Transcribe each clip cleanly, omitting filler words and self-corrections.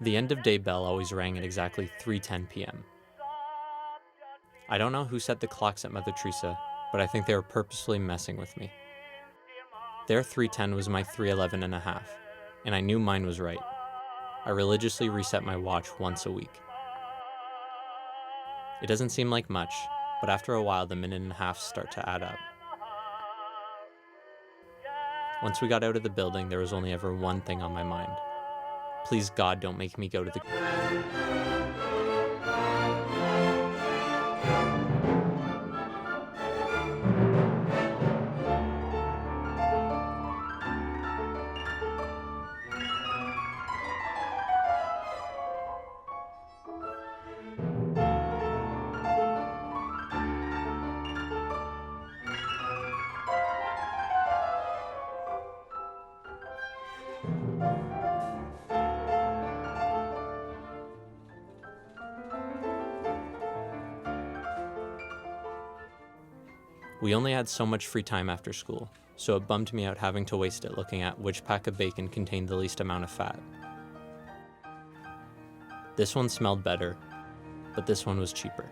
The end of day bell always rang at exactly 3:10 p.m. I don't know who set the clocks at Mother Teresa, but I think they were purposefully messing with me. Their 3:10 was my 3:11 and a half, and I knew mine was right. I religiously reset my watch once a week. It doesn't seem like much, but after a while the minute and a half start to add up. Once we got out of the building, there was only ever one thing on my mind. Please God, don't make me go to the... We only had so much free time after school, so it bummed me out having to waste it looking at which pack of bacon contained the least amount of fat. This one smelled better, but this one was cheaper.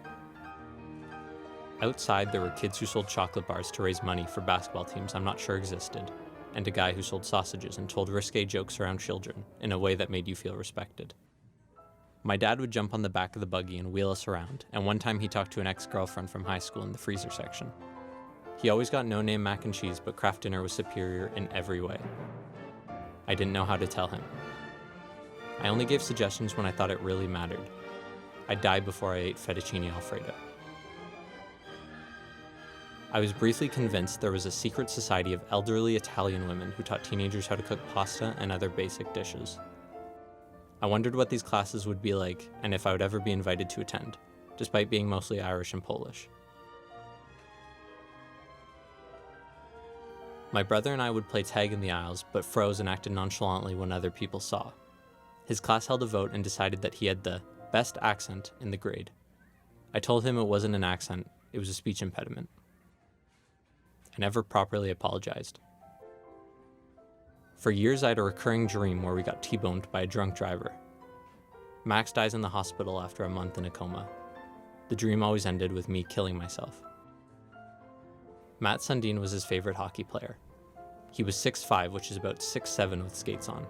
Outside, there were kids who sold chocolate bars to raise money for basketball teams I'm not sure existed, and a guy who sold sausages and told risque jokes around children in a way that made you feel respected. My dad would jump on the back of the buggy and wheel us around, and one time he talked to an ex-girlfriend from high school in the freezer section. He always got no-name mac and cheese, but Kraft Dinner was superior in every way. I didn't know how to tell him. I only gave suggestions when I thought it really mattered. I died before I ate fettuccine alfredo. I was briefly convinced there was a secret society of elderly Italian women who taught teenagers how to cook pasta and other basic dishes. I wondered what these classes would be like and if I would ever be invited to attend, despite being mostly Irish and Polish. My brother and I would play tag in the aisles, but froze and acted nonchalantly when other people saw. His class held a vote and decided that he had the best accent in the grade. I told him it wasn't an accent, it was a speech impediment. I never properly apologized. For years I had a recurring dream where we got T-boned by a drunk driver. Max dies in the hospital after a month in a coma. The dream always ended with me killing myself. Matt Sundin was his favorite hockey player. He was 6'5", which is about 6'7" with skates on.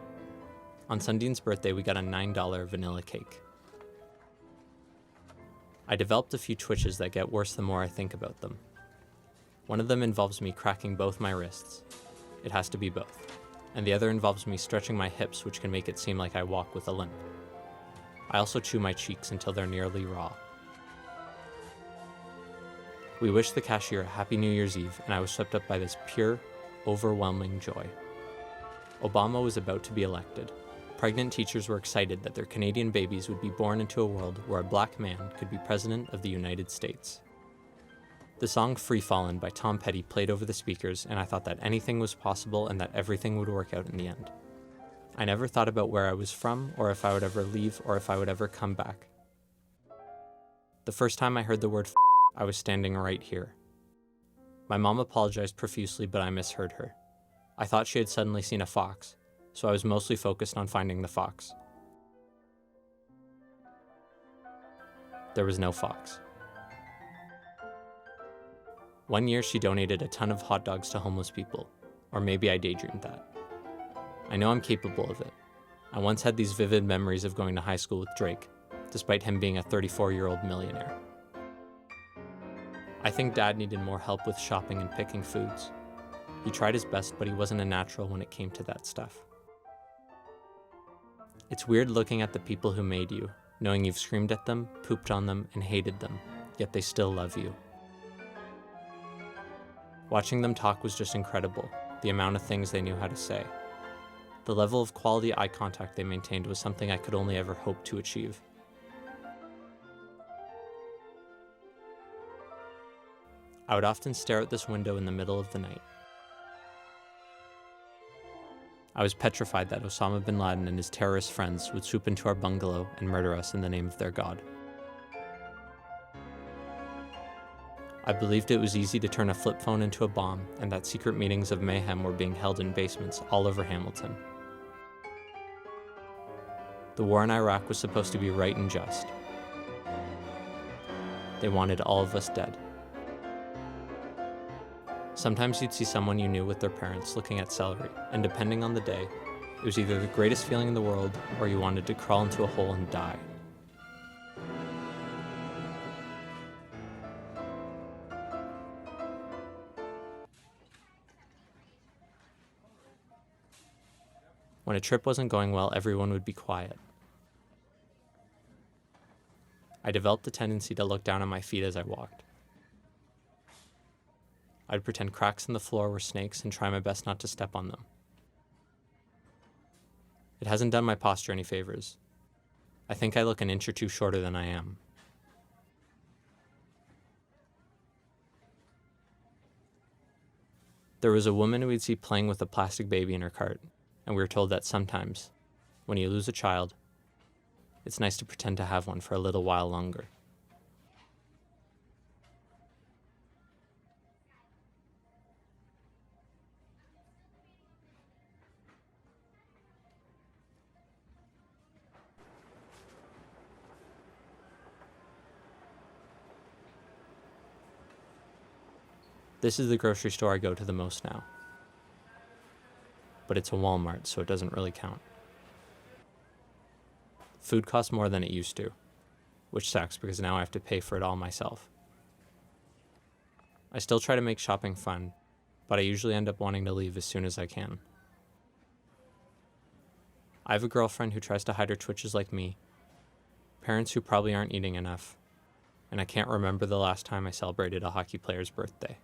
On Sundin's birthday, we got a $9 vanilla cake. I developed a few twitches that get worse the more I think about them. One of them involves me cracking both my wrists. It has to be both. And the other involves me stretching my hips, which can make it seem like I walk with a limp. I also chew my cheeks until they're nearly raw. We wished the cashier a happy New Year's Eve, and I was swept up by this pure, overwhelming joy. Obama was about to be elected. Pregnant teachers were excited that their Canadian babies would be born into a world where a black man could be president of the United States. The song Free Fallin' by Tom Petty played over the speakers, and I thought that anything was possible and that everything would work out in the end. I never thought about where I was from, or if I would ever leave, or if I would ever come back. The first time I heard the word I was standing right here. My mom apologized profusely, but I misheard her. I thought she had suddenly seen a fox, so I was mostly focused on finding the fox. There was no fox. One year she donated a ton of hot dogs to homeless people, or maybe I daydreamed that. I know I'm capable of it. I once had these vivid memories of going to high school with Drake, despite him being a 34-year-old millionaire. I think Dad needed more help with shopping and picking foods. He tried his best, but he wasn't a natural when it came to that stuff. It's weird looking at the people who made you, knowing you've screamed at them, pooped on them, and hated them, yet they still love you. Watching them talk was just incredible, the amount of things they knew how to say. The level of quality eye contact they maintained was something I could only ever hope to achieve. I would often stare out this window in the middle of the night. I was petrified that Osama bin Laden and his terrorist friends would swoop into our bungalow and murder us in the name of their God. I believed it was easy to turn a flip phone into a bomb, and that secret meetings of mayhem were being held in basements all over Hamilton. The war in Iraq was supposed to be right and just. They wanted all of us dead. Sometimes you'd see someone you knew with their parents looking at celery, and depending on the day, it was either the greatest feeling in the world or you wanted to crawl into a hole and die. When a trip wasn't going well, everyone would be quiet. I developed a tendency to look down at my feet as I walked. I'd pretend cracks in the floor were snakes and try my best not to step on them. It hasn't done my posture any favors. I think I look an inch or two shorter than I am. There was a woman we'd see playing with a plastic baby in her cart, and we were told that sometimes, when you lose a child, it's nice to pretend to have one for a little while longer. This is the grocery store I go to the most now. But it's a Walmart, so it doesn't really count. Food costs more than it used to, which sucks because now I have to pay for it all myself. I still try to make shopping fun, but I usually end up wanting to leave as soon as I can. I have a girlfriend who tries to hide her twitches like me, parents who probably aren't eating enough, and I can't remember the last time I celebrated a hockey player's birthday.